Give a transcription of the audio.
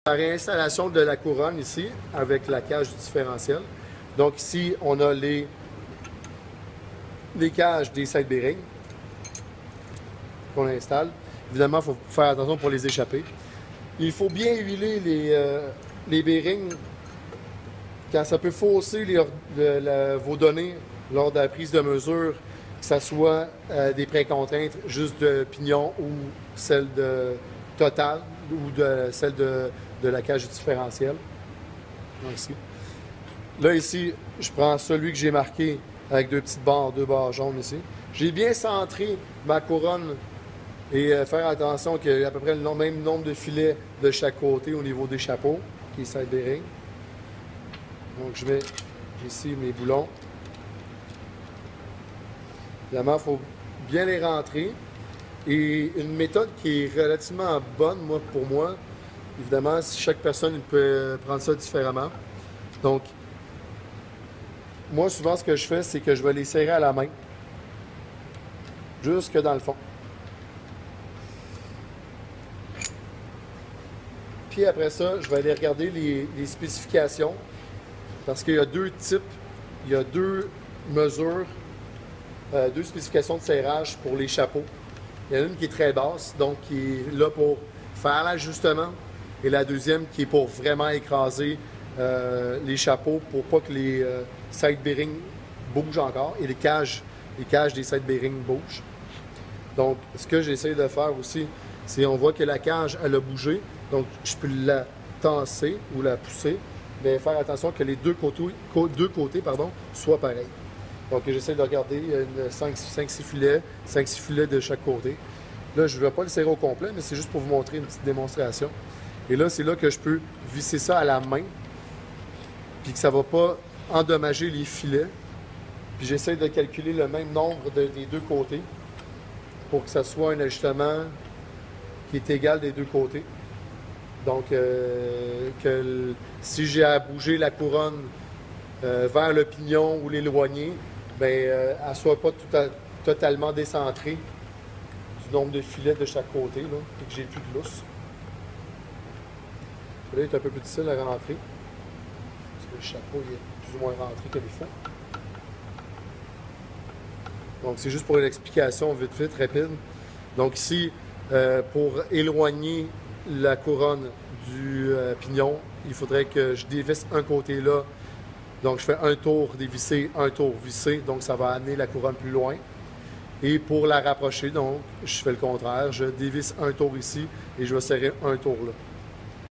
La réinstallation de la couronne ici avec la cage du différentiel. Donc ici, on a les cages des side bearings qu'on installe. Évidemment, il faut faire attention pour les échapper. Il faut bien huiler les bearings quand ça peut fausser vos données lors de la prise de mesure, que ce soit des précontraintes juste de pignon ou celle de total ou celle de la cage différentielle. Donc ici. Là, ici, je prends celui que j'ai marqué avec deux barres jaunes ici. J'ai bien centré ma couronne et faire attention qu'il y ait à peu près le même nombre de filets de chaque côté au niveau des chapeaux, qui est side bearing. Donc, je mets ici mes boulons. Évidemment, il faut bien les rentrer. Et une méthode qui est relativement bonne, pour moi, évidemment, chaque personne peut prendre ça différemment. Donc, moi, souvent, ce que je fais, c'est que je vais les serrer à la main, jusque dans le fond. Puis après ça, je vais aller regarder les spécifications, parce qu'il y a deux types, il y a deux mesures, deux spécifications de serrage pour les chapeaux. Il y en a une qui est très basse, donc qui est là pour faire l'ajustement, et la deuxième qui est pour vraiment écraser les chapeaux pour pas que les side bearings bougent encore et les cages des side bearings bougent. Donc, ce que j'essaie de faire aussi, c'est on voit que la cage, elle a bougé, donc je peux la tasser ou la pousser, mais faire attention que les deux côtés soient pareils. Donc, j'essaie de regarder 5-6 filets de chaque côté. Là, je ne vais pas le serrer au complet, mais c'est juste pour vous montrer une petite démonstration. Et là, c'est là que je peux visser ça à la main, puis que ça ne va pas endommager les filets. Puis j'essaie de calculer le même nombre des deux côtés pour que ça soit un ajustement qui est égal des deux côtés. Donc, si j'ai à bouger la couronne vers le pignon ou l'éloigner, bien, elle ne soit pas totalement décentrée du nombre de filets de chaque côté, là, et que j'ai plus de lousse. Là, il est un peu plus difficile à rentrer, parce que le chapeau est plus ou moins rentré comme il faut. Donc, c'est juste pour une explication vite, rapide. Donc ici, pour éloigner la couronne du pignon, il faudrait que je dévisse un côté là. Donc, je fais un tour dévissé, un tour vissé. Donc, ça va amener la couronne plus loin. Et pour la rapprocher, donc, je fais le contraire. Je dévisse un tour ici et je vais serrer un tour là.